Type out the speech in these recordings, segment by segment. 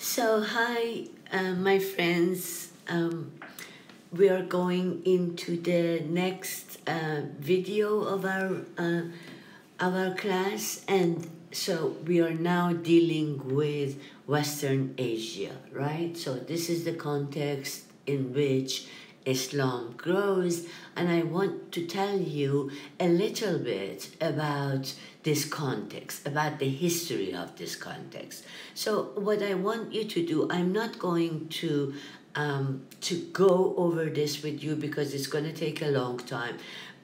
So, hi, my friends. We are going into the next video of our class, and so we are now dealing with Western Asia, right? So this is the context in which Islam grows, and I want to tell you a little bit about this context, about the history of this context. So what I want you to do, I'm not going to go over this with you because it's going to take a long time,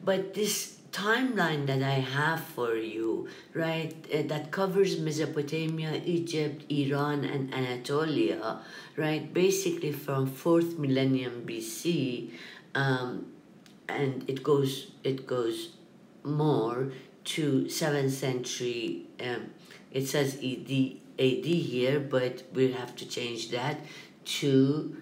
but this timeline that I have for you, right, that covers Mesopotamia, Egypt, Iran, and Anatolia, right, basically from 4th millennium BC, and it goes more to 7th century. It says AD here, but we'll have to change that to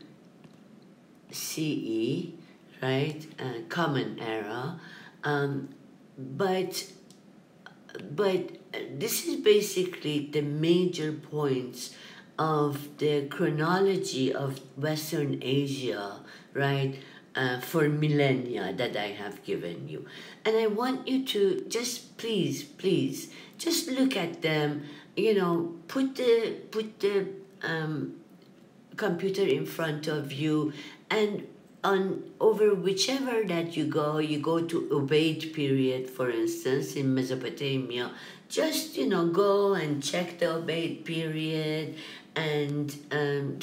CE, right? Common Era. Um, but this is basically the major points of the chronology of Western Asia, right? For millennia that I have given you. And I want you to just please, just look at them, put the computer in front of you, and on over whichever that you go to Ubaid period, for instance, in Mesopotamia. Just go and check the Ubaid period and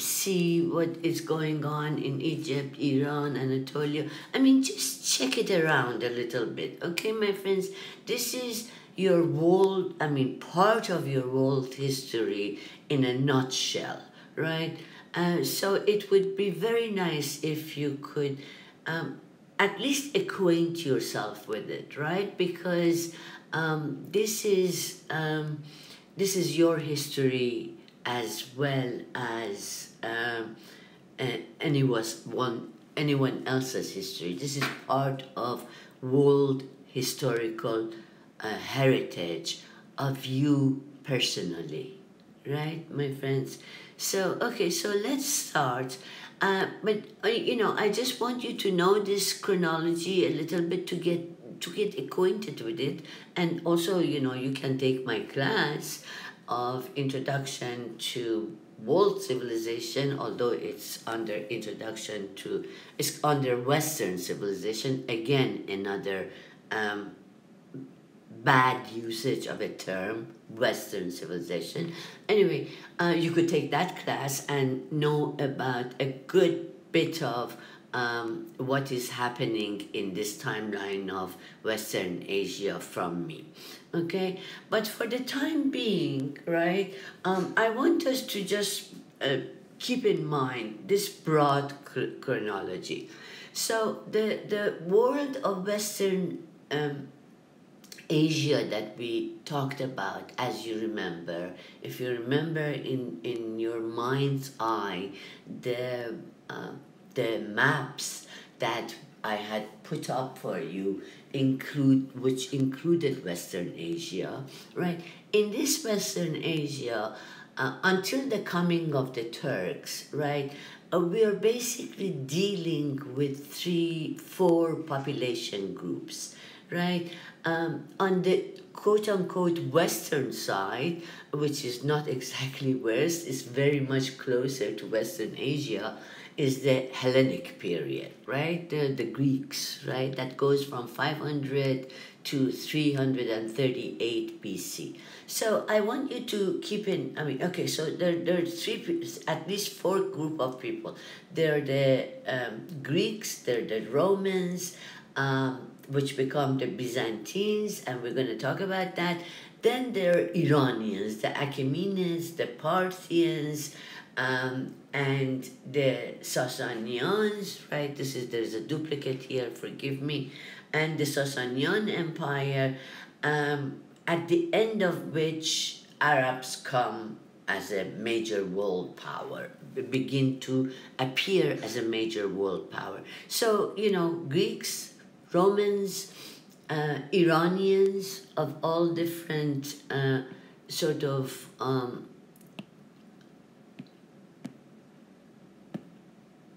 see what is going on in Egypt, Iran, Anatolia. I mean, just check it around a little bit, okay, my friends? This is your world, I mean, part of your world history in a nutshell, right? So it would be very nice if you could at least acquaint yourself with it, right? Because this is your history as well as anyone else's history. This is part of world historical heritage of you personally, right, my friends? So, okay, so let's start. I just want you to know this chronology a little bit to get acquainted with it, and also, you can take my class of Introduction to World Civilization, although it's under Western Civilization. Again, another bad usage of a term, Western civilization. Anyway, you could take that class and know about a good bit of what is happening in this timeline of Western Asia from me. Okay, but for the time being, right, I want us to just keep in mind this broad chronology. So the world of Western Asia that we talked about, as you remember, if you remember in your mind's eye, the maps that I had put up for you which included Western Asia, right? In this Western Asia, until the coming of the Turks, right, we are basically dealing with 4 population groups, right? On the quote-unquote Western side, which is not exactly West, is very much closer to Western Asia, is the Hellenic period, right? The Greeks, right? That goes from 500 to 338 BC. So I want you to keep in, okay, so there are at least 4 group of people. There are the Greeks, there are the Romans, which become the Byzantines, and we're going to talk about that. Then there are Iranians, the Achaemenids, the Parthians, and the Sasanians, right? There's a duplicate here, forgive me. And the Sasanian Empire, at the end of which Arabs come as a major world power, begin to appear as a major world power. So, Greeks, Romans, Iranians of all different sort of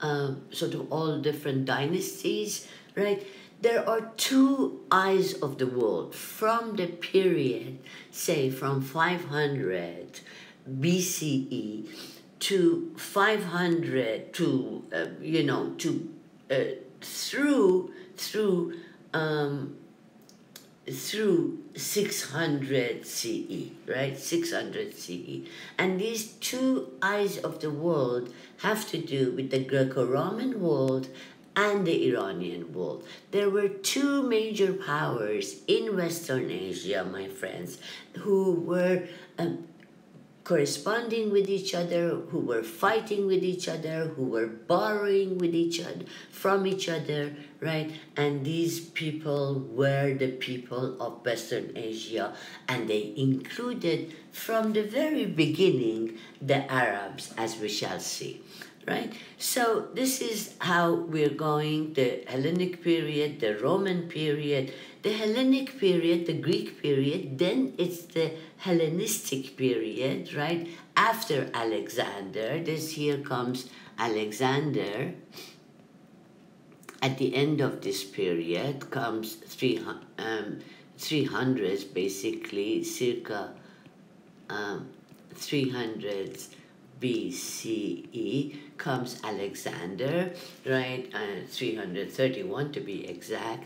sort of all different dynasties, right? There are two eyes of the world from the period, say from 500 BCE to 500 to uh, through through um, through 600 CE, right? 600 CE. And these two eyes of the world have to do with the Greco-Roman world and the Iranian world. There were two major powers in Western Asia, my friends, who were corresponding with each other, who were fighting with each other, who were borrowing with each other from each other, right? And these people were the people of Western Asia, and they included from the very beginning the Arabs, as we shall see. Right? So this is how we're going, the Hellenic period, the Roman period, the Hellenic period, the Greek period, then it's the Hellenistic period, right? After Alexander, here comes Alexander. At the end of this period comes 300s, basically, circa 300s BCE comes Alexander, right? 331 to be exact.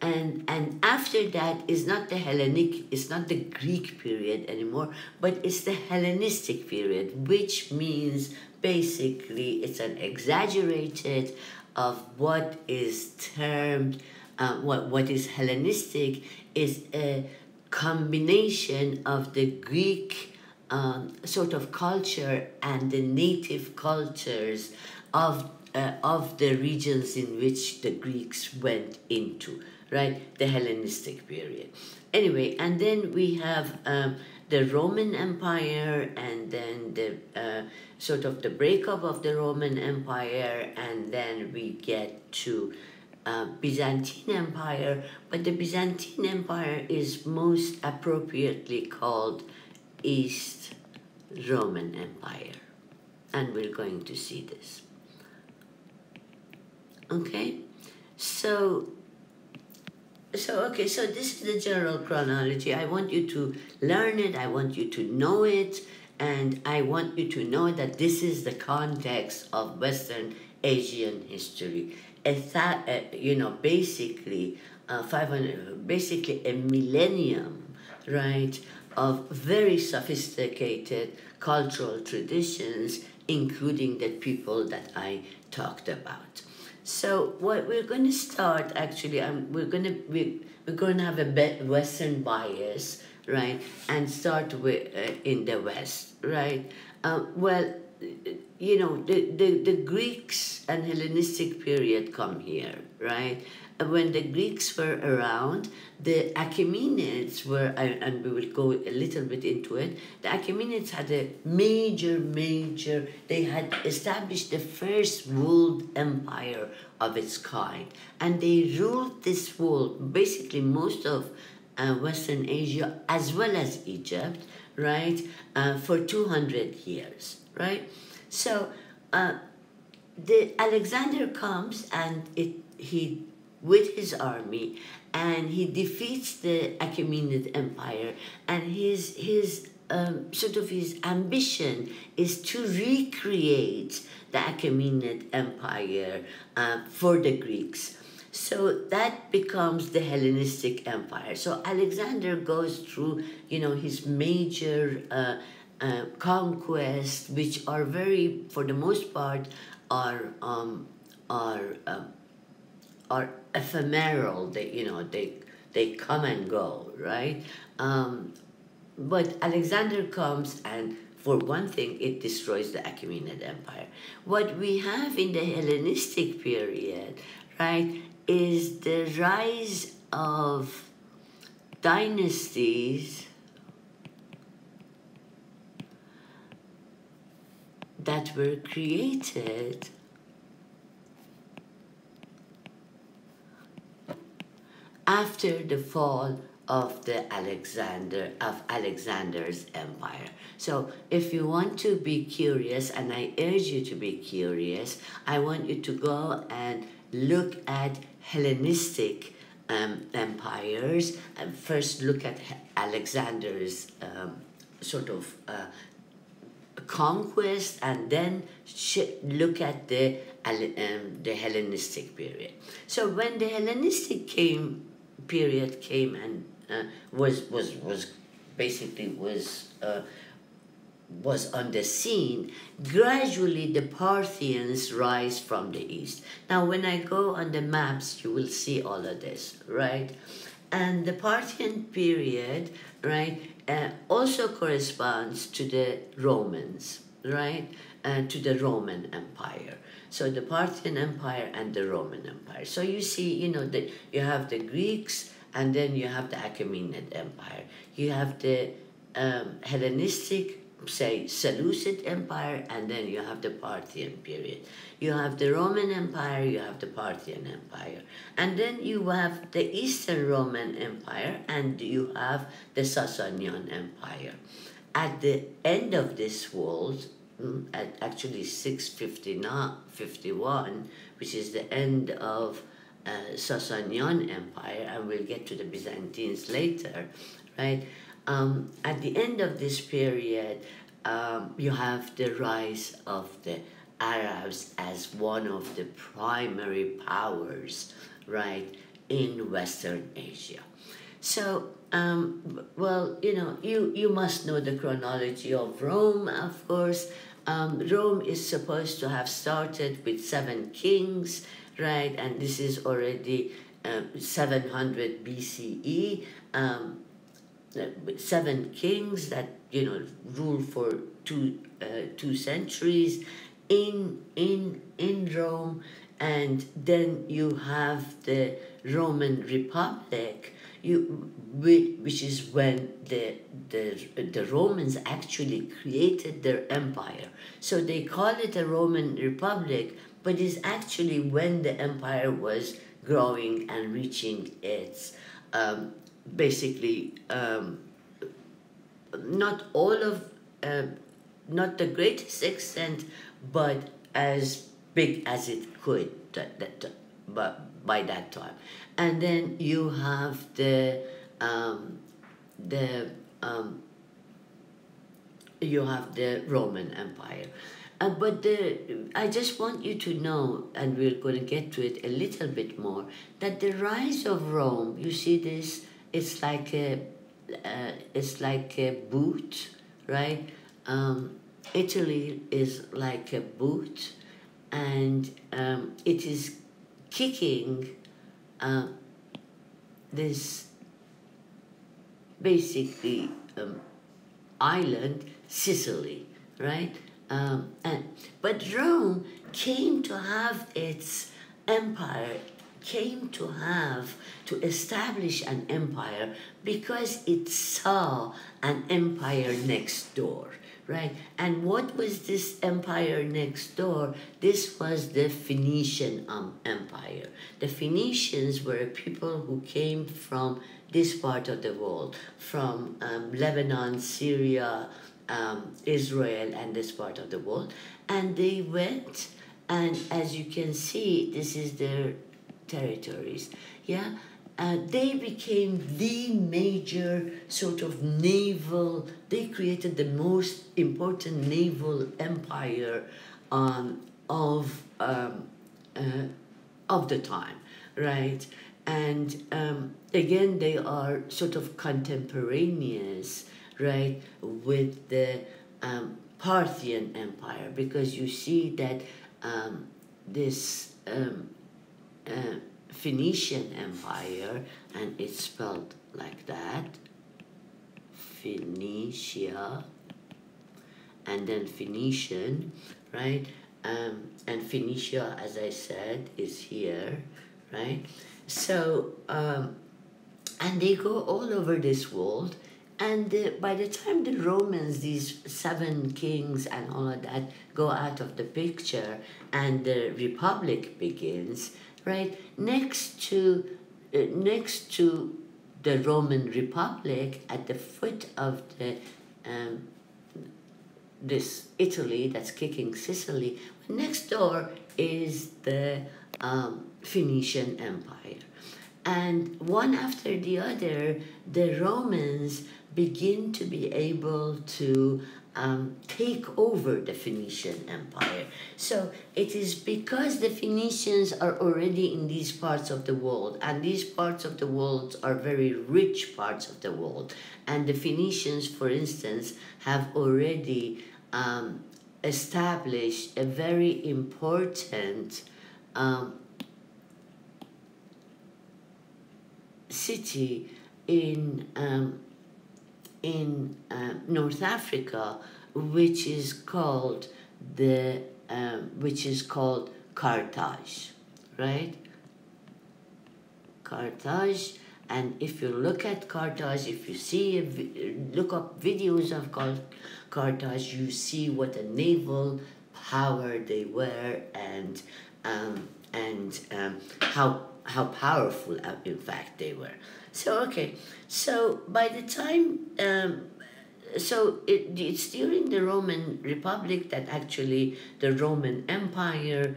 And after that is not the Hellenic, it's not the Greek period anymore, but it's the Hellenistic period, which means basically it's an exaggerated of what is termed, what is Hellenistic is a combination of the Greek sort of culture and the native cultures of the regions in which the Greeks went into, right? The Hellenistic period. Anyway, and then we have the Roman Empire, and then the sort of the breakup of the Roman Empire, and then we get to Byzantine Empire, but the Byzantine Empire is most appropriately called East Roman Empire, and we're going to see this. Okay, so this is the general chronology. I want you to learn it, I want you to know it, and I want you to know that this is the context of Western Asian history. Basically 500, basically a millennium, right, of very sophisticated cultural traditions, including the people that I talked about. So what we're going to start, actually, we're going to have a Western bias, right, and start with in the West, right. The Greeks and Hellenistic period come here, right? When the Greeks were around, the Achaemenids were, and we will go a little bit into it, the Achaemenids had a major, they had established the first world empire of its kind. And they ruled this world, basically most of Western Asia, as well as Egypt, right, for 200 years, right? So the Alexander comes and he with his army, and he defeats the Achaemenid Empire, and his sort of his ambition is to recreate the Achaemenid Empire for the Greeks. So that becomes the Hellenistic Empire. So Alexander goes through, his major conquests, which are very, for the most part, are ephemeral. They come and go, right? But Alexander comes, and for one thing, it destroys the Achaemenid Empire. What we have in the Hellenistic period, right, is the rise of dynasties that were created after the fall of Alexander's empire. So if you want to be curious, and I urge you to be curious, I want you to go and look at Hellenistic empires, and first look at Alexander's sort of conquest, and then look at the Hellenistic period. So when the Hellenistic period came and was basically was on the scene, gradually the Parthians rise from the east. Now, when I go on the maps, you will see all of this, right? And the Parthian period, right, also corresponds to the Romans, right, to the Roman Empire. So the Parthian Empire and the Roman Empire. So you see, you know, that you have the Greeks, and then you have the Achaemenid Empire. You have the Hellenistic, say, Seleucid Empire, and then you have the Parthian period. You have the Roman Empire, you have the Parthian Empire. And then you have the Eastern Roman Empire, and you have the Sasanian Empire. At the end of this world, at actually 651, which is the end of Sasanian Empire, and we'll get to the Byzantines later, right? At the end of this period, you have the rise of the Arabs as one of the primary powers, right, in Western Asia. So, well, you know, you must know the chronology of Rome, of course. Rome is supposed to have started with 7 kings, right? And this is already 700 BCE. 7 kings that, you know, rule for two centuries in Rome, and then you have the Roman Republic, which is when the Romans actually created their empire. So they call it a Roman Republic, but it's actually when the empire was growing and reaching its basically not all of not the greatest extent, but as big as it could but by that time. And then you have you have the Roman Empire. But I just want you to know, and we're going to get to it a little bit more, that the rise of Rome, you see this, it's like a boot, right? Italy is like a boot, and it is kicking this basically island, Sicily, right? But Rome came to have its empire, came to establish an empire because it saw an empire next door, right? And what was this empire next door? This was the Phoenician Empire. The Phoenicians were people who came from this part of the world, from Lebanon, Syria, Israel, and this part of the world. And they went, and as you can see, this is their territories, yeah? They became the major sort of naval, they created the most important naval empire of the time, right? And again, they are sort of contemporaneous, right, with the Parthian Empire, because you see that this Phoenician Empire, and it's spelled like that, Phoenicia, and then Phoenician, right? And Phoenicia, as I said, is here, right? So, and they go all over this world, and by the time the Romans, these 7 kings and all of that, go out of the picture, and the Republic begins, right? Next to the Roman Republic at the foot of the this Italy that's kicking Sicily. Next door is the Phoenician Empire. And one after the other, the Romans begin to be able to take over the Phoenician Empire. So it is because the Phoenicians are already in these parts of the world, and these parts of the world are very rich parts of the world. And the Phoenicians, for instance, have already established a very important city in North Africa, which is called Carthage, right? Carthage. And if you look at Carthage, if you see look up videos of Carthage, you see what a naval power they were, and how powerful, in fact, they were. So okay, so by the time it's during the Roman Republic that actually the Roman Empire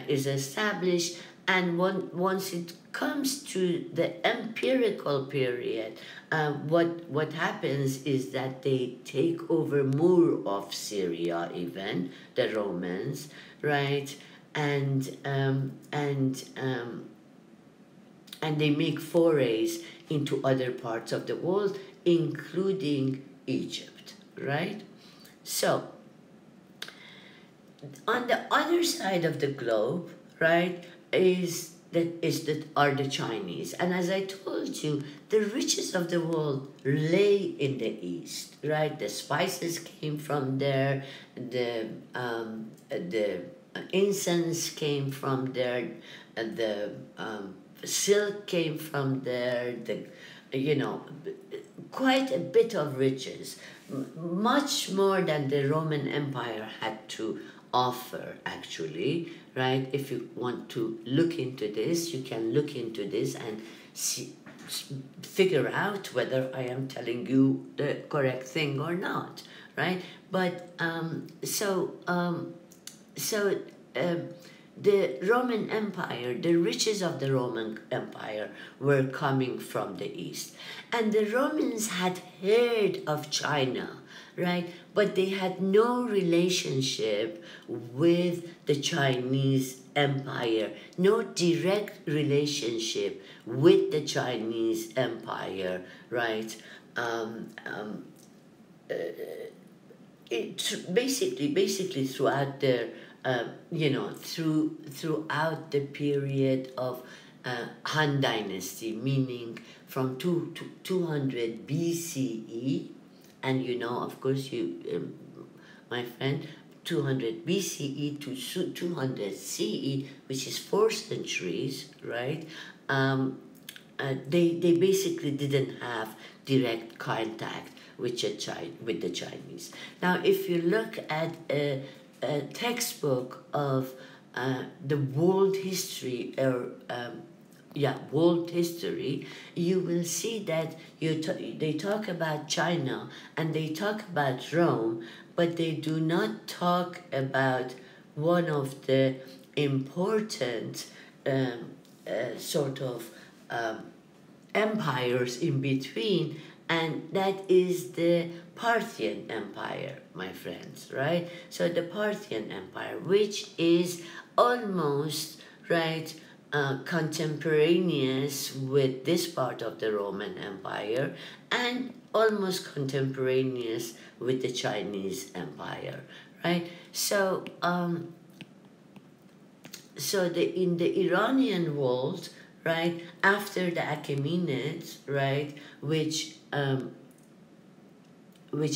is established, and once it comes to the empirical period, what happens is that they take over more of Syria, even the Romans, right, and they make forays into other parts of the world, including Egypt, right? So, on the other side of the globe, right, are the Chinese. And as I told you, the riches of the world lay in the East, right? The spices came from there, the incense came from there, the silk came from there, quite a bit of riches, much more than the Roman Empire had to offer, actually, right? If you want to look into this, you can look into this and figure out whether I am telling you the correct thing or not, right? But the Roman Empire, the riches of the Roman Empire were coming from the East. And the Romans had heard of China, right? But they had no relationship with the Chinese Empire, no direct relationship with the Chinese Empire, right? It basically throughout the throughout the period of Han Dynasty, meaning from 200 BCE, and of course my friend, 200 BCE to 200 CE, which is 4 centuries, right? They basically didn't have direct contact with the Chinese. Now, if you look at a textbook of the world history, world history, you will see that they talk about China and they talk about Rome, but they do not talk about one of the important empires in between, and that is the Parthian Empire, my friends, right? So the Parthian Empire, which is almost, right, contemporaneous with this part of the Roman Empire, and almost contemporaneous with the Chinese Empire, right? So, in the Iranian world, right, after the Achaemenids, right, which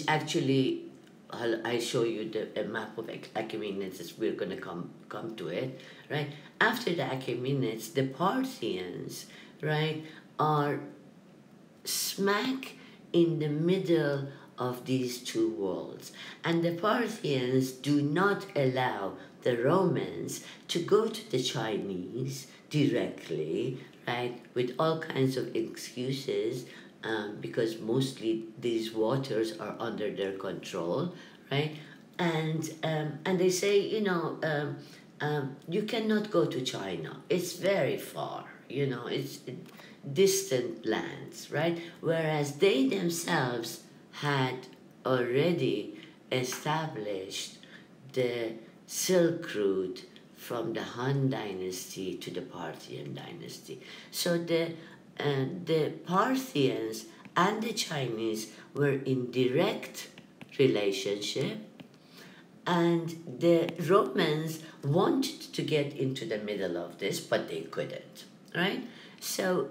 actually, I show you a map of Achaemenids, as we're going to come to it, right? After the Achaemenids, the Parthians, right, are smack in the middle of these two worlds. And the Parthians do not allow the Romans to go to the Chinese directly, right, with all kinds of excuses, because mostly these waters are under their control, right? And they say, you cannot go to China. It's very far, it's distant lands, right? Whereas they themselves had already established the Silk Route from the Han Dynasty to the Parthian Dynasty. So the Parthians and the Chinese were in direct relationship, and the Romans wanted to get into the middle of this, but they couldn't, right? So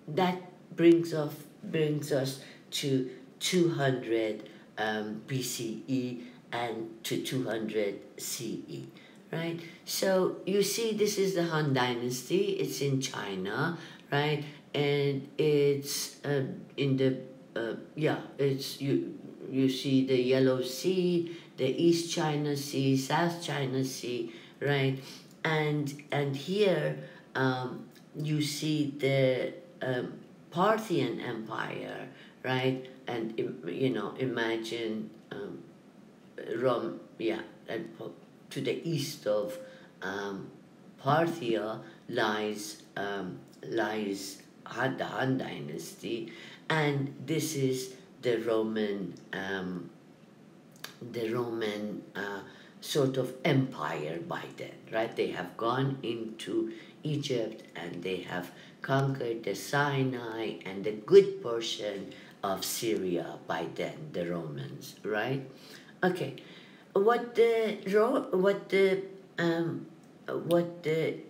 that brings us to 200 BCE and to 200 CE, right? So you see, this is the Han Dynasty. It's in China, right? And it's in the it's you see the Yellow Sea, the East China Sea, South China Sea, right? And here you see the Parthian Empire, right? And imagine Rome, and to the east of Parthia lies the Han Dynasty, and this is the Roman sort of empire by then, right? They have gone into Egypt and they have conquered the Sinai and the good portion of Syria by then, the Romans, right? Okay, what the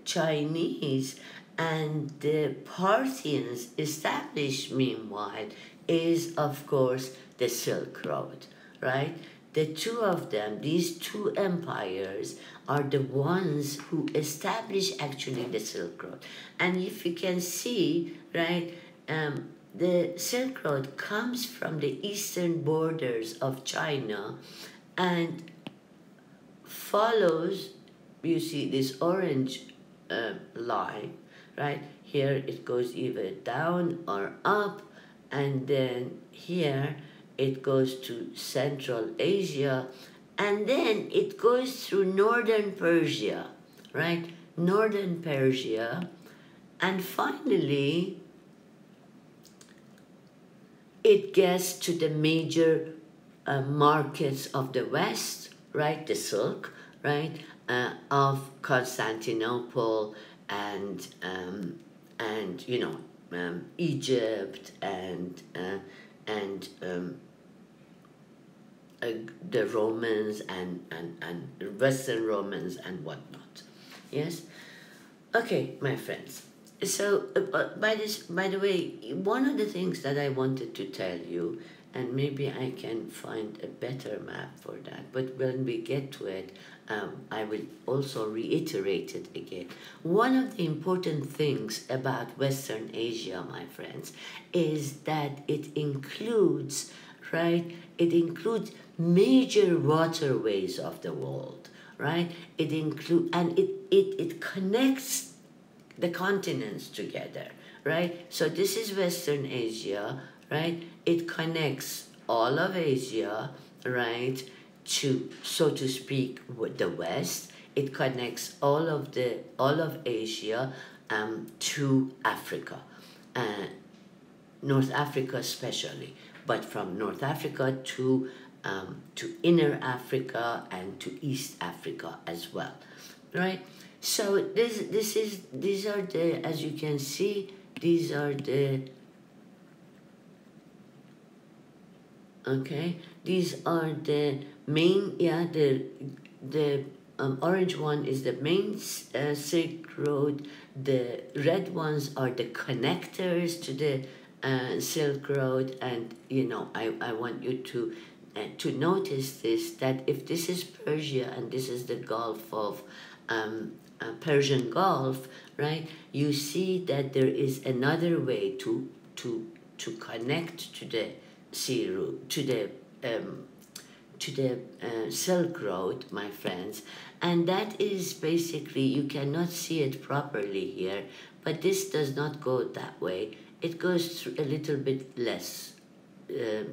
Chinese and the Parthians established meanwhile is, of course, the Silk Road, right? The two of them, these two empires, are the ones who established actually the Silk Road. And if you can see, right, the Silk Road comes from the eastern borders of China and follows, you see this orange line, right? Here it goes either down or up, and then here it goes to Central Asia, and then it goes through northern Persia, right? Northern Persia, and finally it gets to the major markets of the West, right? The silk, right? Of Constantinople and Egypt and the Romans and Western Romans and whatnot. Yes? Okay, my friends. So, by the way, one of the things that I wanted to tell you, and maybe I can find a better map for that, but when we get to it, I will also reiterate it again. One of the important things about Western Asia, my friends, is that it includes, right? It includes major waterways of the world, right? It connects the continents together, right? So this is Western Asia, right? It connects all of Asia, right, to, so to speak, with the West. It connects all of Asia to Africa, North Africa especially, but from North Africa to Inner Africa and to East Africa as well, right? So these are the, as you can see, these are the, okay, these are the main, the orange one is the main Silk Road. The red ones are the connectors to the Silk Road, and I want you to notice this, that if this is Persia and this is the Gulf of Persian Gulf, right? You see that there is another way to connect to the sea route, Silk Road, my friends, and that is basically, you cannot see it properly here, but this does not go that way. It goes through a little bit less, a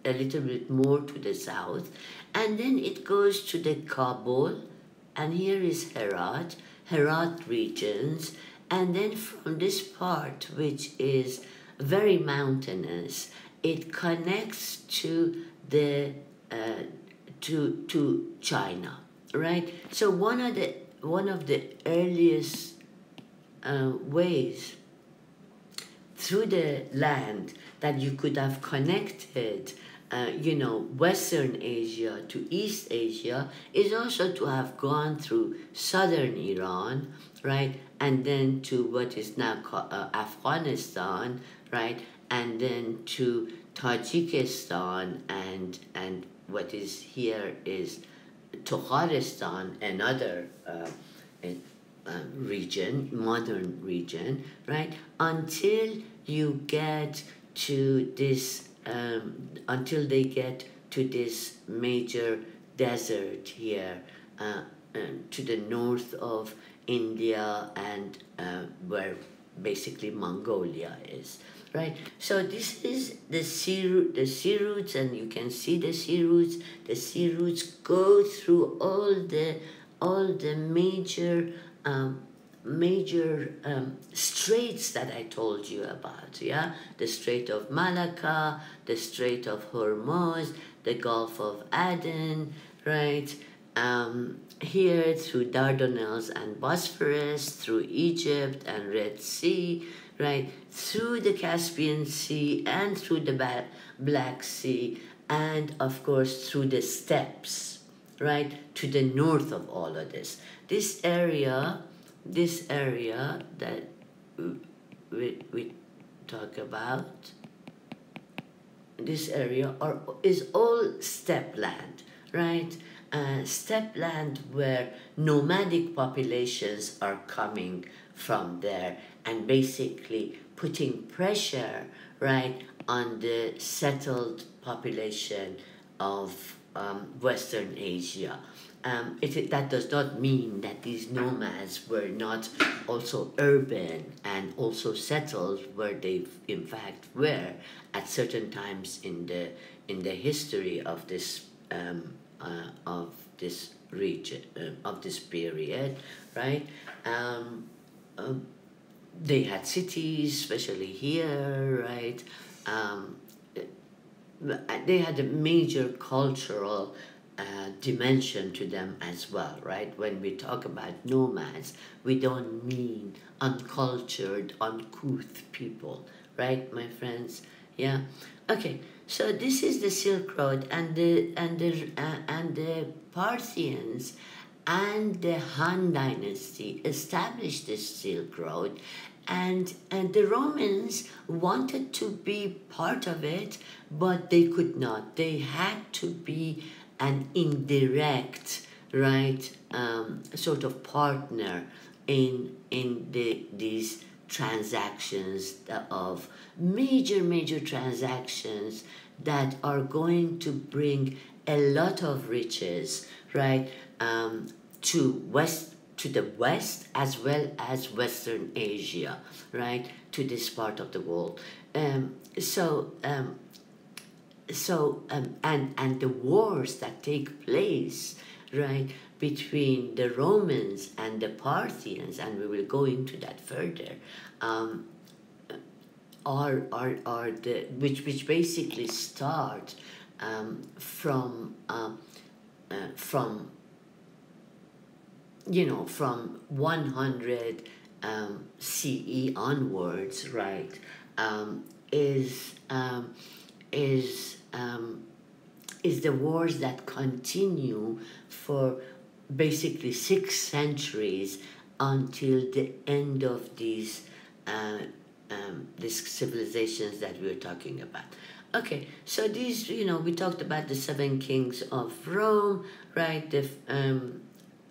little bit more to the south, and then it goes to the Kabul, and here is Herat regions, and then from this part, which is very mountainous, it connects to the to China, right? So one of the earliest ways through the land that you could have connected, Western Asia to East Asia is also to have gone through southern Iran, right? And then to what is now called Afghanistan, right? And then to Tajikistan and what is here is Turkmenistan, another region, modern region, right? Until you get to this, until they get to this major desert here, to the north of India and where basically Mongolia is, right? So this is the sea routes, and you can see the sea routes. The sea routes go through all the major straits that I told you about, yeah? The Strait of Malacca, the Strait of Hormuz, the Gulf of Aden, right? Here through Dardanelles and Bosphorus, through Egypt and Red Sea, right? Through the Caspian Sea and through the Black Sea, and of course through the steppes, right? To the north of all of this. This area that we talk about, this area is all steppe land, right? Steppe land where nomadic populations are coming from there and basically putting pressure, right, on the settled population of Western Asia. That does not mean that these nomads were not also urban and also settled where they in fact were at certain times in the history of this region, of this period, right? They had cities, especially here, right? They had a major cultural dimension to them as well, right? When we talk about nomads, we don't mean uncultured, uncouth people, right, my friends? Yeah. Okay. So this is the Silk Road, and the Parthians and the Han Dynasty established this Silk Road, and the Romans wanted to be part of it, but they could not. They had to be an indirect, right, sort of partner in these transactions of major transactions that are going to bring a lot of riches, right, to the West as well as Western Asia, right, to this part of the world. And the wars that take place, right, between the Romans and the Parthians, and we will go into that further, are the which basically start from 100 CE onwards, right? Is the wars that continue for basically 6 centuries until the end of these civilizations that we're talking about. Okay, so these, we talked about the 7 kings of Rome, right?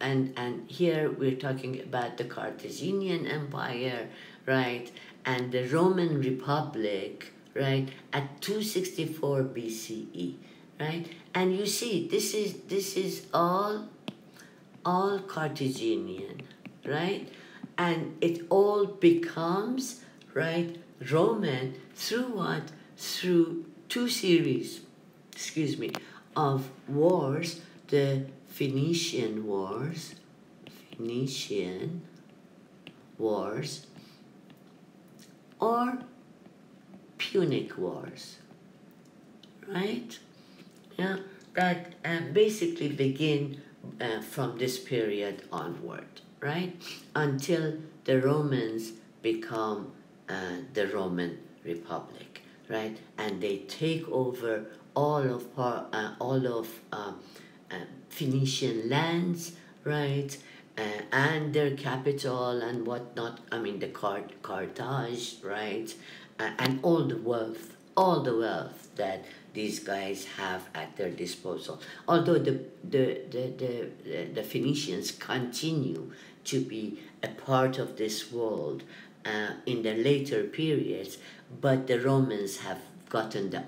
And here we're talking about the Carthaginian Empire, right? And the Roman Republic, right? At 264 BCE, right? And you see, this is all Carthaginian, right? And it all becomes, right, Roman through what? Through two series, excuse me, of wars, the Phoenician Wars, or Punic Wars, right? Yeah, that basically begin from this period onward, right? Until the Romans become the Roman Republic, right? And they take over all of Phoenician lands, right? And their capital and whatnot. I mean, the Carthage, right? And all the wealth that these guys have at their disposal. Although the Phoenicians continue to be a part of this world in the later periods, but the Romans have gotten the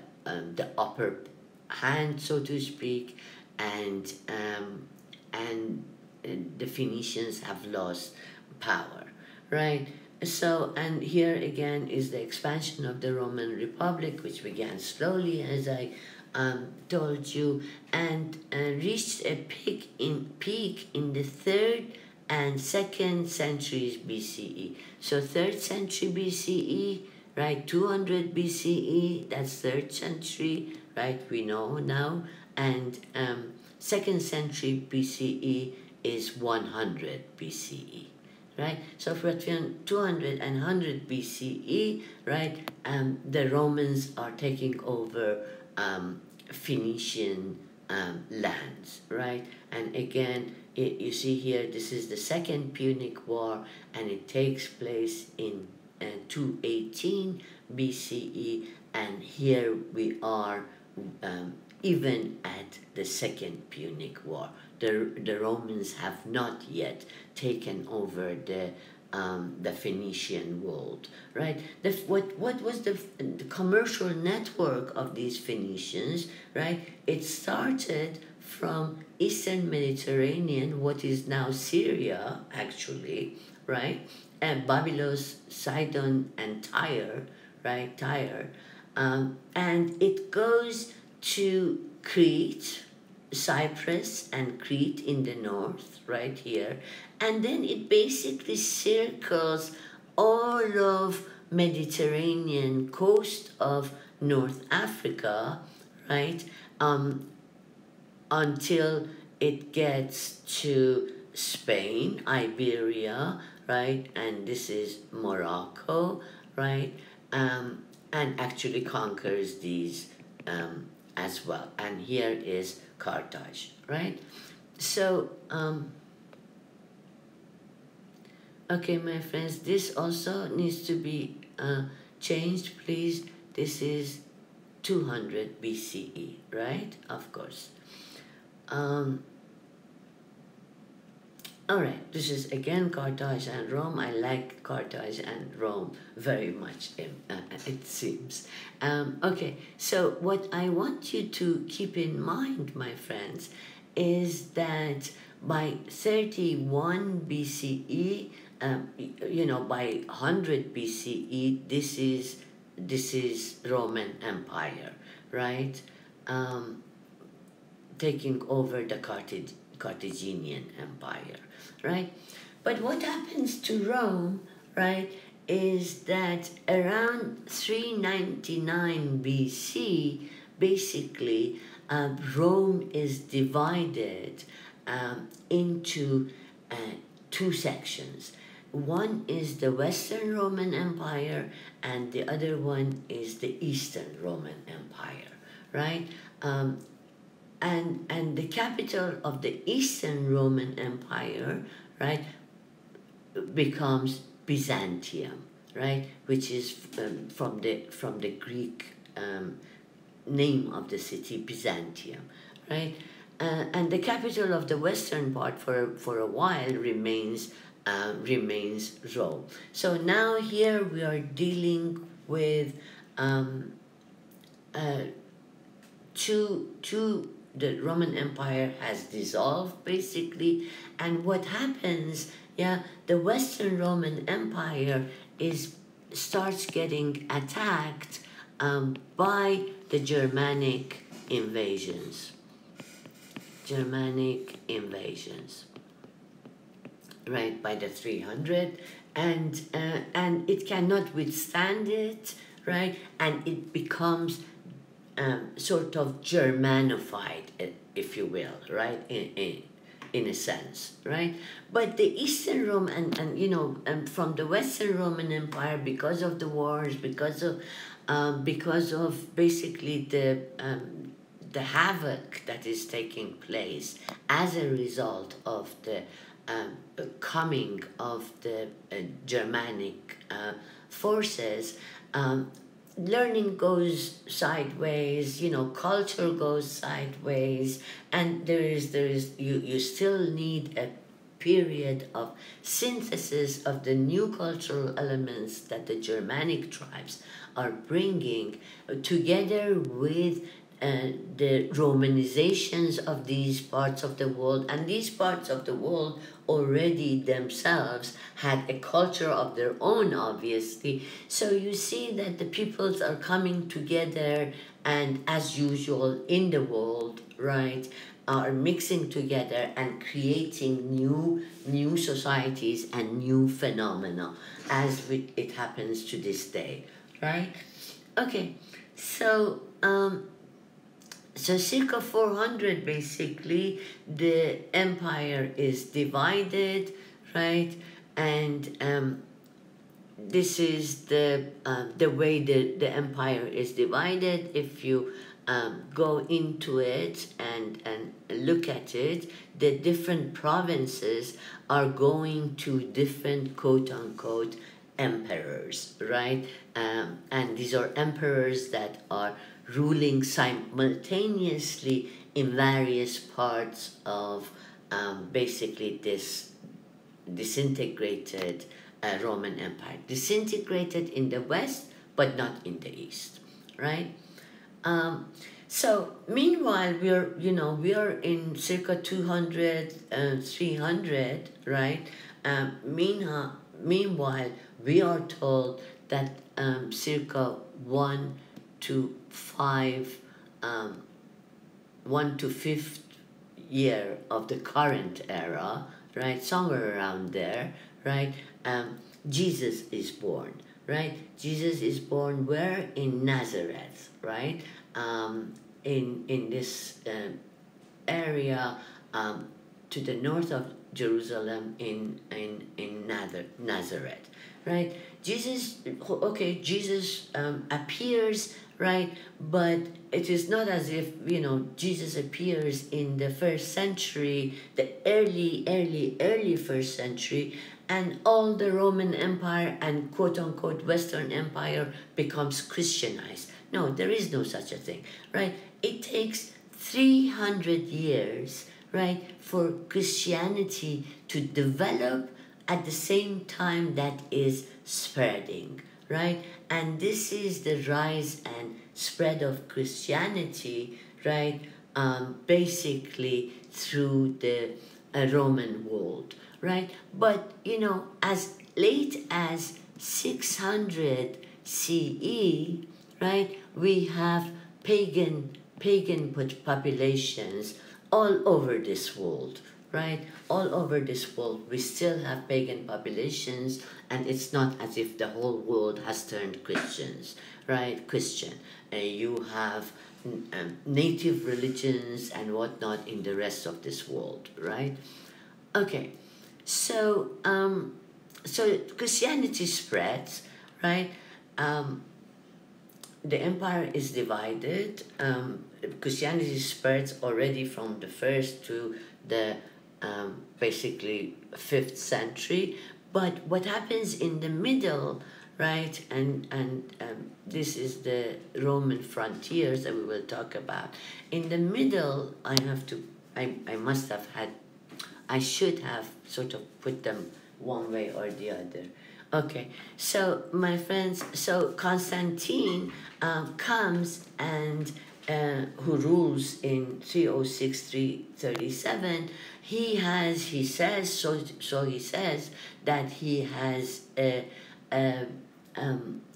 upper hand, so to speak, and the Phoenicians have lost power, right? So, and here again is the expansion of the Roman Republic, which began slowly, as I told you, and reached a peak in the 3rd and 2nd centuries BCE. So 3rd century BCE, right, 200 BCE, that's 3rd century, right, we know now, and 2nd century BCE is 100 BCE, right? So between 200 and 100 BCE, right, the Romans are taking over Phoenician lands, right? And again, you see here, this is the Second Punic War, and it takes place in 218 BCE, and here we are even at the Second Punic War. The Romans have not yet taken over the Phoenician world, right? What was the commercial network of these Phoenicians, right? It started from Eastern Mediterranean, what is now Syria, actually, right? And Babylon, Sidon, and Tyre, right? Tyre. And it goes to Crete, Cyprus and Crete in the north, right here. And then it basically circles all of Mediterranean coast of North Africa, right? Until it gets to Spain, Iberia, right? And this is Morocco, right? And actually conquers these as well. And here is Carthage, right? So, okay, my friends, this also needs to be changed, please. This is 200 BCE, right? Of course. All right, this is again Carthage and Rome. I like Carthage and Rome very much, it seems. Okay, so what I want you to keep in mind, my friends, is that by 31 BCE, by 100 BCE, this is Roman Empire, right? Taking over the Carthaginian Empire, right? But what happens to Rome, right, is that around 399 BC, basically, Rome is divided into two sections. One is the Western Roman Empire, and the other one is the Eastern Roman Empire, right? And the capital of the Eastern Roman Empire, right, becomes Byzantium, right, which is from the Greek name of the city, Byzantium, right, and the capital of the western part for a while remains Rome. So now here we are dealing with two the Roman Empire has dissolved basically, and what happens, yeah, the Western Roman Empire starts getting attacked by the Germanic invasions. Germanic invasions, right, by the 300, and it cannot withstand it, right, and it becomes sort of Germanified, if you will, right, in a sense, right? But the Eastern Rome and you know, from the Western Roman Empire, because of the wars, because of basically the havoc that is taking place as a result of the coming of the Germanic forces, learning goes sideways, you know, culture goes sideways, and you still need a period of synthesis of the new cultural elements that the Germanic tribes are bringing together with the Romanizations of these parts of the world, and these parts of the world already themselves had a culture of their own, obviously. So you see that the peoples are coming together, and as usual in the world, right, are mixing together and creating new societies and new phenomena, as it happens to this day, right? Okay, so so circa 400, basically, the empire is divided, right? And this is the way the empire is divided. If you go into it and look at it, the different provinces are going to different quote-unquote emperors, right? And these are emperors that are ruling simultaneously in various parts of basically this disintegrated Roman Empire. Disintegrated in the West, but not in the East, right? So meanwhile, we are in circa 200, 300, right? Meanwhile, we are told that circa 1 to 5, 1 to 5th year of the current era, right? Somewhere around there, right? Jesus is born, right? Jesus is born where? In Nazareth, right? In this area to the north of Jerusalem, in Nazareth, right? Jesus appears, right? But it is not as if, Jesus appears in the first century, the early first century, and all the Roman Empire and quote-unquote Western Empire becomes Christianized. No, there is no such a thing, right? It takes 300 years, right, for Christianity to develop at the same time that is spreading, right? And this is the rise and spread of Christianity, right, basically through the Roman world, right? But, as late as 600 CE, right, we have pagan populations all over this world, right? All over this world, we still have pagan populations, and it's not as if the whole world has turned Christians, right? Christian. You have native religions and whatnot in the rest of this world, right? Okay, so so Christianity spreads, right? The empire is divided. Christianity spreads already from the first to the basically 5th century. But what happens in the middle, right? And this is the Roman frontiers that we will talk about. In the middle, I should have sort of put them one way or the other. Okay, so my friends, so Constantine comes and who rules in 306-337, he says that he has a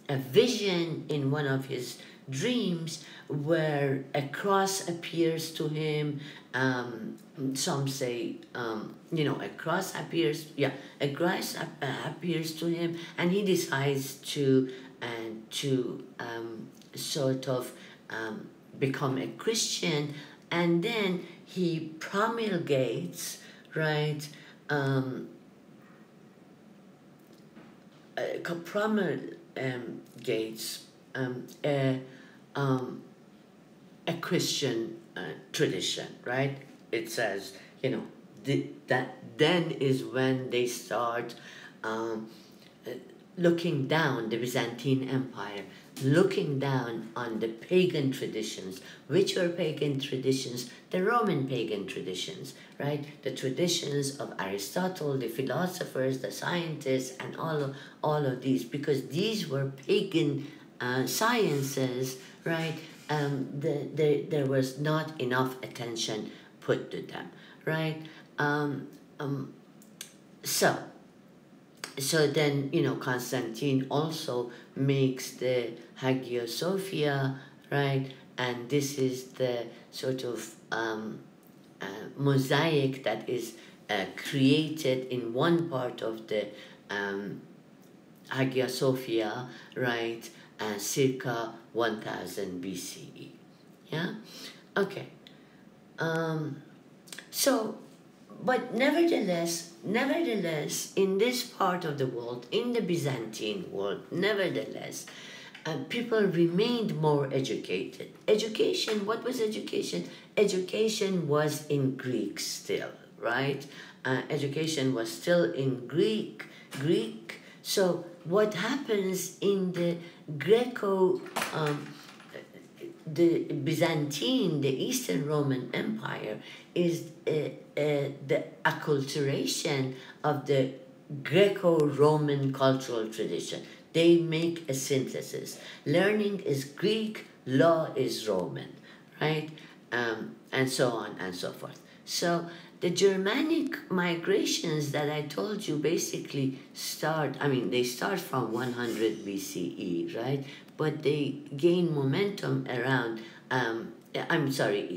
vision in one of his dreams where a cross appears to him. Some say, a cross appears, appears to him, and he decides to sort of become a Christian, and then he promulgates, right? Promulgates a Christian tradition, right? It says, that then is when they start looking down, the Byzantine Empire, looking down on the pagan traditions. Which were pagan traditions? The Roman pagan traditions, right? The traditions of Aristotle, the philosophers, the scientists, and all of these, because these were pagan sciences, right? There was not enough attention put to them, right? So then, Constantine also makes the Hagia Sophia, right? And this is the sort of mosaic that is created in one part of the Hagia Sophia, right? Circa 1000 BCE. Yeah? Okay. But nevertheless, in this part of the world, in the Byzantine world, people remained more educated. Education, what was education? Education was in Greek still, right? Education was still in Greek. So what happens in the the Byzantine, the Eastern Roman Empire, is the acculturation of the Greco-Roman cultural tradition. They make a synthesis. Learning is Greek, law is Roman, right? And so on and so forth. So the Germanic migrations that I told you basically they start from 100 BCE, right? But they gain momentum around,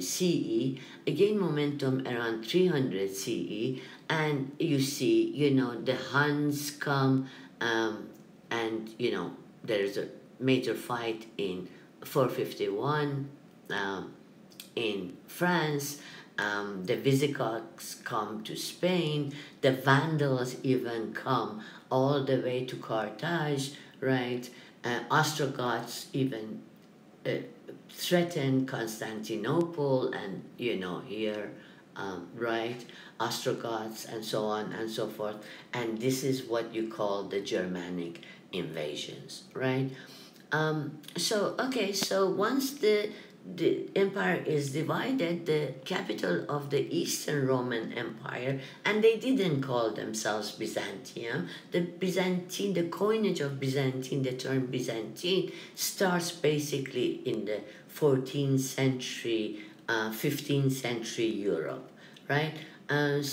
CE, gain momentum around 300 CE, and you see, the Huns come, and, there's a major fight in 451 in France. The Visigoths come to Spain. The Vandals even come all the way to Carthage, right? Ostrogoths even threaten Constantinople, and here, right? Ostrogoths, and so on and so forth. And this is what you call the Germanic invasions, right? So once the empire is divided, the capital of the Eastern Roman Empire, and they didn't call themselves Byzantium. The coinage of Byzantine, the term Byzantine, starts basically in the 14th century, 15th century Europe, right? And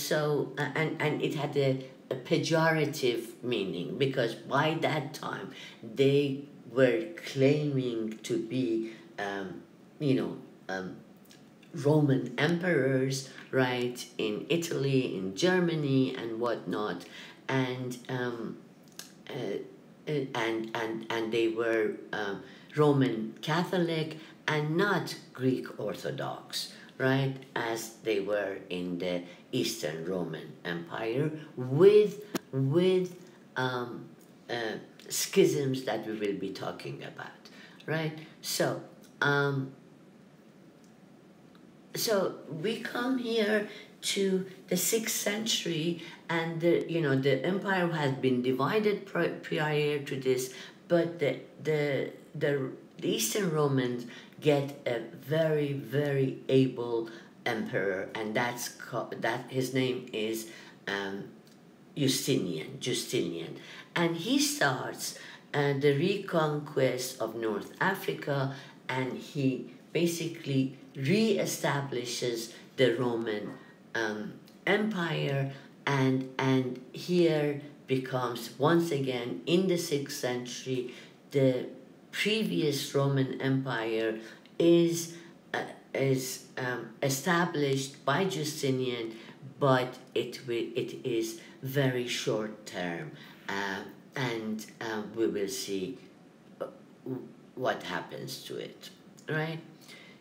it had a pejorative meaning, because by that time they were claiming to be Roman emperors, right, in Italy, in Germany, and whatnot, and they were Roman Catholic and not Greek Orthodox, right, as they were in the Eastern Roman Empire, with schisms that we will be talking about, right? So we come here to the 6th century, and the empire has been divided prior to this, but the Eastern Romans get a very, very able emperor, and his name is Justinian, and he starts the reconquest of North Africa, and he basically re-establishes the Roman Empire, and here becomes once again in the 6th century the previous Roman Empire is established by Justinian, but it is very short term, and we will see what happens to it, right?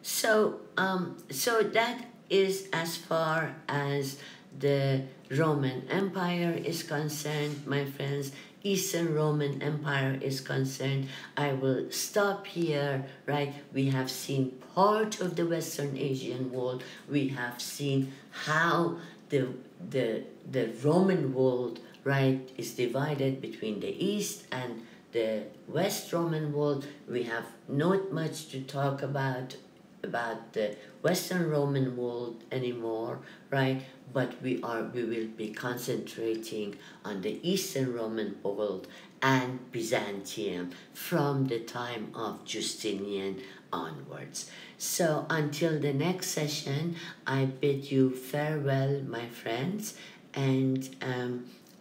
So that is as far as the Roman Empire is concerned, my friends. Eastern Roman Empire is concerned. I will stop here, right? We have seen part of the Western Asian world. We have seen how the Roman world, right, is divided between the East and the West Roman world. We have not much to talk about the Western Roman world anymore, right? But we will be concentrating on the Eastern Roman world and Byzantium from the time of Justinian onwards. So until the next session, I bid you farewell, my friends, and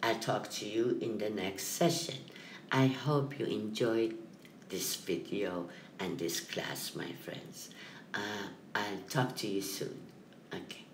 I'll talk to you in the next session. I hope you enjoyed this video and this class, my friends. I'll talk to you soon. Okay.